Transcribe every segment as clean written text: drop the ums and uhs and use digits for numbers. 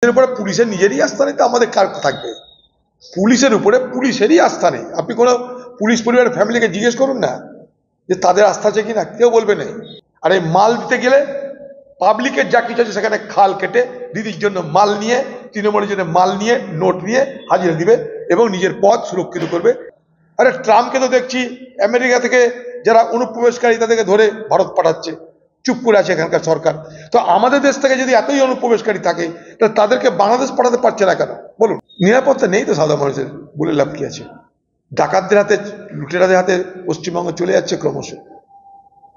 এর উপরে পুলিশের নিজেরই আস্থা নেই, তো আমাদের কার থাকবে? পুলিশের উপরে পুলিশেরই আস্থা নেই। আপনি কোনো পুলিশ পরিবারের ফ্যামিলিকে জিজ্ঞেস করুন না যে তাদের আস্থা আছে কিনা, কেউ বলবে না। আর এই মাল দিতে গেলে পাবলিকের যা কিছু আছে সেখানে খাল কেটে দিদির জন্য মাল নিয়ে, তৃণমূলের জন্য মাল নিয়ে, নোট নিয়ে হাজিরা দিবে এবং নিজের পদ সুরক্ষিত করবে। আরে ট্রাম্পকে তো দেখছি আমেরিকা থেকে যারা অনুপ্রবেশকারী তাদেরকে ধরে ভারত পাঠাচ্ছে, চুপ করে আছে এখানকার সরকার। তো আমাদের দেশ থেকে যদি এতই অনুপ্রবেশকারী থাকে, তাহলে তাদেরকে বাংলাদেশ পাঠাতে পারছে না কেন বলুন? নিরাপত্তা নেই তো সাধারণ মানুষের, বলে লাভ কি আছে? ডাকাতদের হাতে, লুটেরাদের হাতে পশ্চিমবঙ্গ চলে যাচ্ছে ক্রমশ।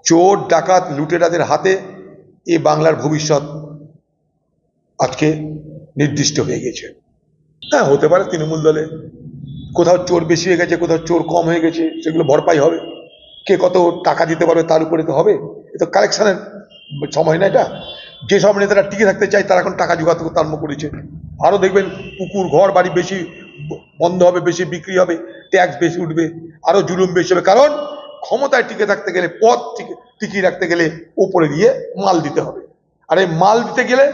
চোর ডাকাত লুটেরাদের হাতে এই বাংলার ভবিষ্যৎ আজকে নির্দিষ্ট হয়ে গেছে। হ্যাঁ, হতে পারে তৃণমূল দলে কোথাও চোর বেশি হয়ে গেছে, কোথাও চোর কম হয়ে গেছে, সেগুলো ভরপাই হবে। কে কত টাকা দিতে পারবে তার উপরে তো হবে। এ তো কালেকশনের সময় না এটা। যেসব নেতারা টিকে থাকতে চায় তারা এখন টাকা জোগাড় করতে আরম্ভ করেছে। আরও দেখবেন পুকুর ঘর বাড়ি বেশি বন্ধ হবে, বেশি বিক্রি হবে, ট্যাক্স বেশি উঠবে, আরও জুলুম বেশি হবে। কারণ ক্ষমতায় টিকে থাকতে গেলে, পদ টিকিয়ে রাখতে গেলে ওপরে দিয়ে মাল দিতে হবে। আর এই মাল দিতে গেলে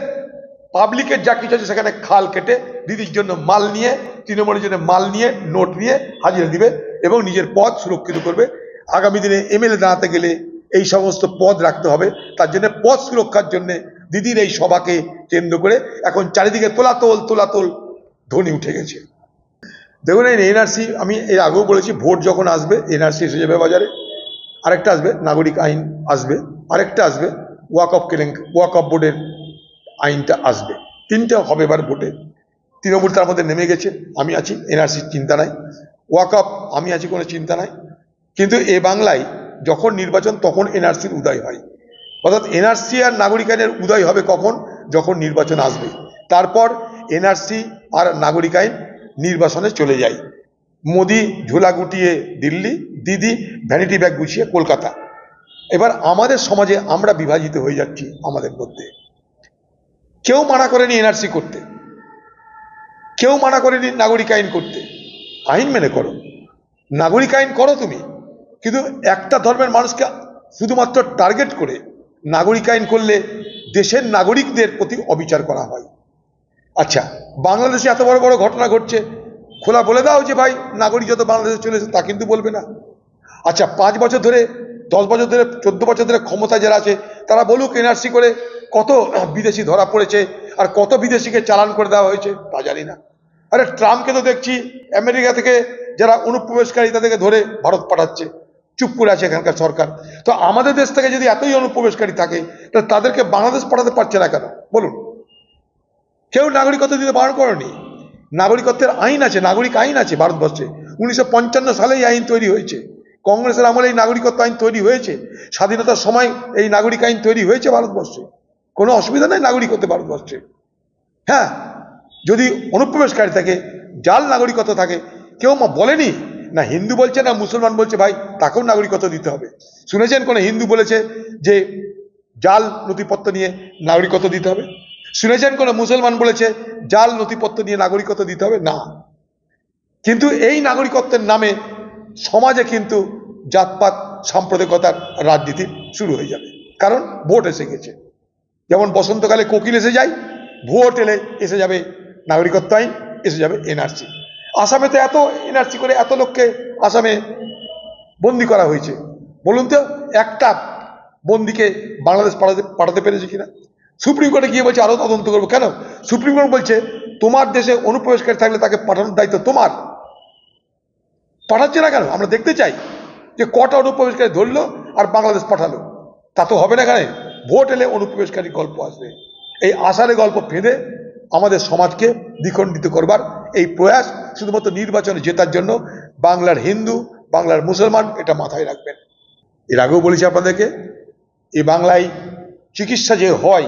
পাবলিকের যা কিছু আছে সেখানে খাল কেটে দিদির জন্য মাল নিয়ে, তৃণমূলের জন্য মাল নিয়ে, নোট নিয়ে হাজিরা দিবে এবং নিজের পদ সুরক্ষিত করবে। আগামী দিনে এমএলএ দাঁড়াতে গেলে এই সমস্ত পদ রাখতে হবে। তার জন্য পদ সুরক্ষার জন্য দিদির এই সভাকে কেন্দ্র করে এখন চারিদিকে তোলাতোল ধ্বনি উঠে গেছে। দেখুন, এই এনআরসি, আমি এর আগেও বলেছি, ভোট যখন আসবে এনআরসি এসে যাবে বাজারে, আরেকটা আসবে নাগরিক আইন আসবে, আরেকটা আসবে ওয়াকফ বোর্ডের আইনটা আসবে। তিনটে হবে এবার ভোটে। তৃণমূল তার মধ্যে নেমে গেছে, আমি আছি, এনআরসির চিন্তা নাই। ওয়াকফ আমি আছি, কোনো চিন্তা নাই। কিন্তু এ বাংলায় যখন নির্বাচন তখন এনআরসির উদয় হয়। অর্থাৎ এনআরসি আর নাগরিক আইনের উদয় হবে কখন? যখন নির্বাচন আসবে। তারপর এনআরসি আর নাগরিক আইন নির্বাচনে চলে যায়। মোদি ঝোলা গুটিয়ে দিল্লি, দিদি ভ্যানিটি ব্যাগ গুছিয়ে কলকাতা। এবার আমাদের সমাজে আমরা বিভাজিত হয়ে যাচ্ছি। আমাদের মধ্যে কেউ মানা করেনি এনআরসি করতে, কেউ মানা করেনি নাগরিক আইন করতে। আইন মেনে করো, নাগরিক আইন করো তুমি, কিন্তু একটা ধর্মের মানুষকে শুধুমাত্র টার্গেট করে নাগরিক আইন করলে দেশের নাগরিকদের প্রতি অবিচার করা হয়। আচ্ছা, বাংলাদেশে এত বড় বড় ঘটনা ঘটছে, খোলা বলে দাও যে ভাই নাগরিক যত বাংলাদেশে চলে এসে, তা কিন্তু বলবে না। আচ্ছা, 5 বছর ধরে, 10 বছর ধরে, 14 বছর ধরে ক্ষমতায় যারা আছে তারা বলুক এনআরসি করে কত বিদেশি ধরা পড়েছে আর কত বিদেশিকে চালান করে দেওয়া হয়েছে, তা জানি না। আরে ট্রাম্পকে তো দেখছি আমেরিকা থেকে যারা অনুপ্রবেশকারী তাদেরকে ধরে ভারত পাঠাচ্ছে, চুপ করে আছে এখানকার সরকার। তো আমাদের দেশ থেকে যদি এতই অনুপ্রবেশকারী থাকে, তাহলে তাদেরকে বাংলাদেশ পাঠাতে পারছে না কেন বলুন? কেউ নাগরিকত্ব দিতে বারণ করেনি। নাগরিকত্বের আইন আছে, নাগরিক আইন আছে ভারতবর্ষে। 1955 সালে এই আইন তৈরি হয়েছে। কংগ্রেসের আমলে এই নাগরিকত্ব আইন তৈরি হয়েছে। স্বাধীনতার সময় এই নাগরিক আইন তৈরি হয়েছে ভারতবর্ষে। কোনো অসুবিধা নেই নাগরিক হতে ভারতবর্ষে। হ্যাঁ, যদি অনুপ্রবেশকারী থাকে, জাল নাগরিকত্ব থাকে, কেউ বলেনি না, হিন্দু বলছে না মুসলমান বলছে ভাই তাকেও নাগরিকত্ব দিতে হবে। শুনেছেন কোনো হিন্দু বলেছে যে জাল নথিপত্র নিয়ে নাগরিকত্ব দিতে হবে? শুনেছেন কোনো মুসলমান বলেছে জাল নথিপত্র নিয়ে নাগরিকত্ব দিতে হবে? না। কিন্তু এই নাগরিকত্বের নামে সমাজে কিন্তু জাতপাত সাম্প্রদায়িকতার রাজনীতি শুরু হয়ে যাবে। কারণ ভোট এসে গেছে। যেমন বসন্তকালে কোকিল এসে যায়, ভোট এলে এসে যাবে নাগরিকত্ব আইন, এসে যাবে এনআরসি। আসামে তো এত এনআরসি করে এত লোককে আসামে বন্দি করা হয়েছে, বলুন তো একটা বন্দিকে বাংলাদেশ পাঠাতে পেরেছে কিনা? সুপ্রিম কোর্টে গিয়ে বলছে আরো তদন্ত করবো। কেন? সুপ্রিম কোর্ট বলছে তোমার দেশে অনুপ্রবেশকারী থাকলে তাকে পাঠানোর দায়িত্ব তোমার। পাঠাচ্ছে না কেন? আমরা দেখতে চাই যে কটা অনুপ্রবেশকারী ধরলো আর বাংলাদেশ পাঠালো। তা তো হবে না। কেন? ভোট এলে অনুপ্রবেশকারী গল্প আসবে। এই আষাঢ়ে গল্প ফেঁদে আমাদের সমাজকে দ্বিখণ্ডিত করবার এই প্রয়াস শুধুমাত্র নির্বাচনে জেতার জন্য। বাংলার হিন্দু, বাংলার মুসলমান এটা মাথায় রাখবেন। এর আগেও বলেছি আপনাদেরকে, এই বাংলায় চিকিৎসা যে হয়,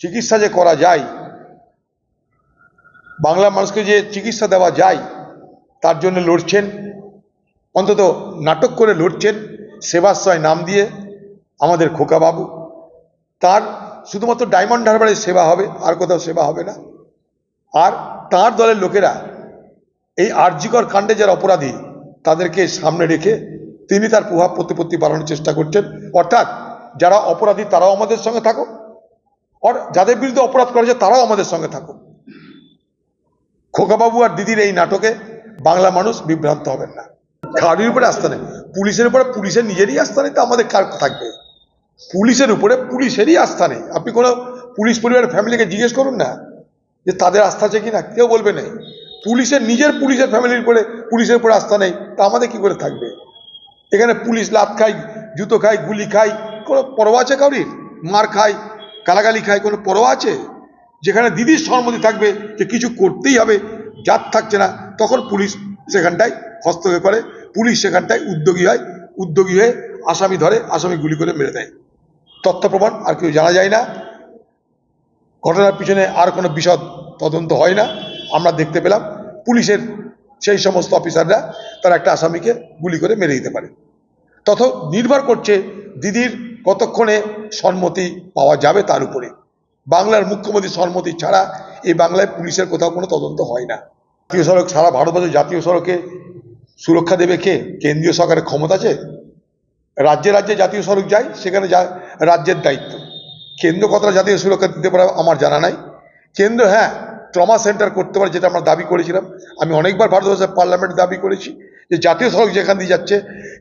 চিকিৎসা যে করা যায়, বাংলার মানুষকে যে চিকিৎসা দেওয়া যায়, তার জন্য লড়ছেন, অন্তত নাটক করে লড়ছেন সেবাশ্রয় নাম দিয়ে আমাদের খোকাবাবু। তার শুধুমাত্র ডায়মন্ড হারবারে সেবা হবে, আর কোথাও সেবা হবে না। আর তার দলের লোকেরা এই আরজিকর কাণ্ডে যারা অপরাধী তাদেরকে সামনে রেখে তিনি তার প্রভাব প্রতিপত্তি বাড়ানোর চেষ্টা করছেন। অর্থাৎ যারা অপরাধী তারাও আমাদের সঙ্গে থাকুক, আর যাদের বিরুদ্ধে অপরাধ করেছে তারাও আমাদের সঙ্গে থাকুক। খোকাবাবু আর দিদির এই নাটকে বাংলা মানুষ বিভ্রান্ত হবেন না। কারোর উপরে আস্থা নেই, পুলিশের উপরে পুলিশের নিজেরই আস্থা নেই, তো আমাদের কার থাকবে? পুলিশের উপরে পুলিশেরই আস্থা নেই। আপনি কোনো পুলিশ পরিবারের ফ্যামিলিকে জিজ্ঞেস করুন না যে তাদের আস্থা আছে কিনা, কেউ বলবে নেই। পুলিশের ফ্যামিলির উপরে পুলিশের উপরে আস্থা নেই, তা আমাদের কি করে থাকবে? এখানে পুলিশ লাত খায়, জুতো খায়, গুলি খায়, কোনো পরোয়া আছে কাউরির? মার খায়, গালাগালি খায়, কোনো পরোয়া আছে? যেখানে দিদির সম্মতি থাকবে যে কিছু করতেই হবে, জাত থাকছে না, তখন পুলিশ সেখানটায় হস্তক্ষেপ করে, পুলিশ সেখানটায় উদ্যোগী হয়ে আসামি ধরে, আসামি গুলি করে মেরে দেয়। তথ্য প্রমাণ আর কেউ জানা যায় না, ঘটনার পিছনে আর কোনো বিশদ তদন্ত হয় না। আমরা দেখতে পেলাম পুলিশের সেই সমস্ত অফিসাররা তারা একটা আসামিকে গুলি করে মেরে দিতে পারে। তত নির্ভর করছে দিদির কতক্ষণে সম্মতি পাওয়া যাবে তার উপরে। বাংলার মুখ্যমন্ত্রীর সম্মতি ছাড়া এই বাংলায় পুলিশের কোথাও কোনো তদন্ত হয় না। জাতীয় সড়ক, সারা ভারতবর্ষের জাতীয় সড়কে সুরক্ষা দেবে কে? কেন্দ্রীয় সরকারের ক্ষমতা আছে। রাজ্যে রাজ্যে জাতীয় সড়ক যায়, সেখানে রাজ্যের দায়িত্ব। কেন্দ্র কতটা জাতীয় সুরক্ষা দিতে পারে আমার জানা নাই। কেন্দ্র হ্যাঁ ট্রমা সেন্টার করতে পারে, যেটা আমরা দাবি করেছিলাম। আমি অনেকবার ভারতবর্ষের পার্লামেন্টে দাবি করেছি যে জাতীয় সড়ক যেখান দিয়ে যাচ্ছে,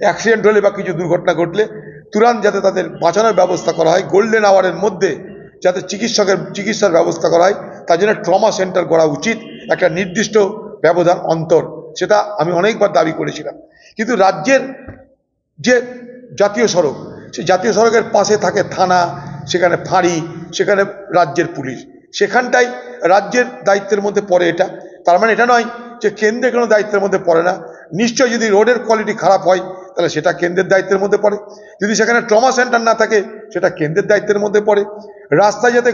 অ্যাক্সিডেন্ট হলে বা কিছু দুর্ঘটনা ঘটলে তুরন্ত যাতে তাদের বাঁচানোর ব্যবস্থা করা হয়, গোল্ডেন আওয়ারের মধ্যে যাতে চিকিৎসার ব্যবস্থা করা হয়, তার জন্য ট্রমা সেন্টার করা উচিত, একটা নির্দিষ্ট ব্যবধান অন্তর। সেটা আমি অনেকবার দাবি করেছিলাম। কিন্তু রাজ্যের যে জাতীয় সড়ক, সেই জাতীয় সড়কের পাশে থাকে থানা, সেখানে ফাঁড়ি, সেখানে রাজ্যের পুলিশ, সেখানটাই রাজ্যের দায়িত্বের মধ্যে পড়ে। এটা তার মানে এটা নয় যে কেন্দ্রের কোনো দায়িত্বের মধ্যে পড়ে না। নিশ্চয়ই যদি রোডের কোয়ালিটি খারাপ হয় তাহলে সেটা কেন্দ্রের দায়িত্বের মধ্যে পড়ে, যদি সেখানে ট্রমা সেন্টার না থাকে সেটা কেন্দ্রের দায়িত্বের মধ্যে পড়ে। রাস্তায় যাতে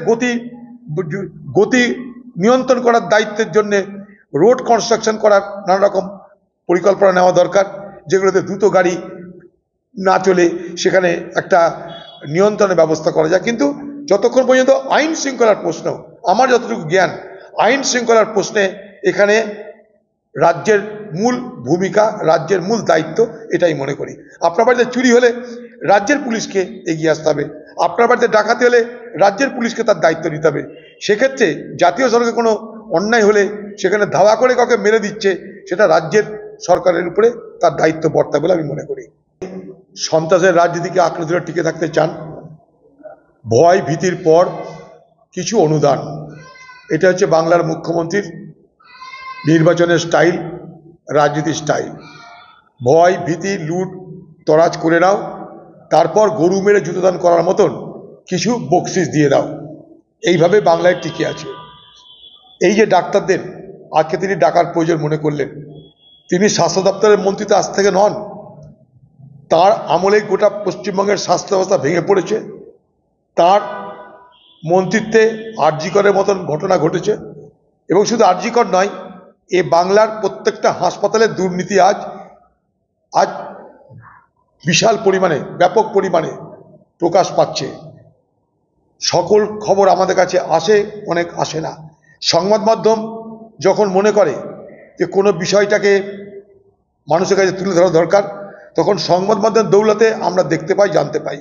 গতি নিয়ন্ত্রণ করার দায়িত্বের জন্য রোড কনস্ট্রাকশন করার নানা রকম পরিকল্পনা নেওয়া দরকার, যেগুলোতে দ্রুত গাড়ি না চলে সেখানে একটা নিয়ন্ত্রণের ব্যবস্থা করা যায়। কিন্তু যতক্ষণ পর্যন্ত আইন শৃঙ্খলার প্রশ্ন, আমার যতটুকু জ্ঞান, আইন শৃঙ্খলার প্রশ্নে এখানে রাজ্যের মূল ভূমিকা, রাজ্যের মূল দায়িত্ব, এটাই মনে করি। আপনার বাড়িতে চুরি হলে রাজ্যের পুলিশকে এগিয়ে আসতে হবে, আপনার বাড়িতে ডাকাতি হলে রাজ্যের পুলিশকে তার দায়িত্ব নিতে হবে। সেক্ষেত্রে জাতীয় সড়কে কোনো অন্যায় হলে সেখানে ধাওয়া করে কাউকে মেরে দিচ্ছে, সেটা রাজ্যের সরকারের উপরে তার দায়িত্ব বর্তায় বলে আমি মনে করি। সন্ত্রাসের রাজনীতিকে আঁকড়ে ধরে টিকে থাকতে চান, ভয় ভীতির পর কিছু অনুদান, এটা হচ্ছে বাংলার মুখ্যমন্ত্রীর নির্বাচনের স্টাইল, রাজনীতির স্টাইল। ভয় ভীতি লুট তরাজ করে নাও, তারপর গরু মেরে জুতোদান করার মতন কিছু বকশিস দিয়ে দাও, এইভাবে বাংলায় টিকে আছে। এই যে ডাক্তারদের আজকে তিনি ডাকার প্রয়োজন মনে করলেন, তিনি স্বাস্থ্য দপ্তরের মন্ত্রী তো আজ থেকে নন, তার আমলেই গোটা পশ্চিমবঙ্গের স্বাস্থ্য ব্যবস্থা ভেঙে পড়েছে। তার মন্ত্রিত্বে আরজি করের মতন ঘটনা ঘটেছে, এবং শুধু আরজি কর নয়, এ বাংলার প্রত্যেকটা হাসপাতালের দুর্নীতি আজ বিশাল পরিমাণে, ব্যাপক পরিমাণে প্রকাশ পাচ্ছে। সকল খবর আমাদের কাছে আসে, অনেক আসে না। সংবাদ মাধ্যম যখন মনে করে যে কোনো বিষয়টাকে মানুষের কাছে তুলে ধরা দরকার, তখন সংবাদ মাধ্যমের দৌলতে আমরা দেখতে পাই, জানতে পাই।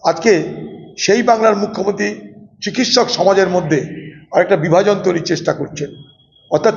আজকে সেই বাংলার মুখ্যমন্ত্রী চিকিৎসক সমাজের মধ্যে আরেকটা বিভাজন তৈরির চেষ্টা করছেন, অর্থাৎ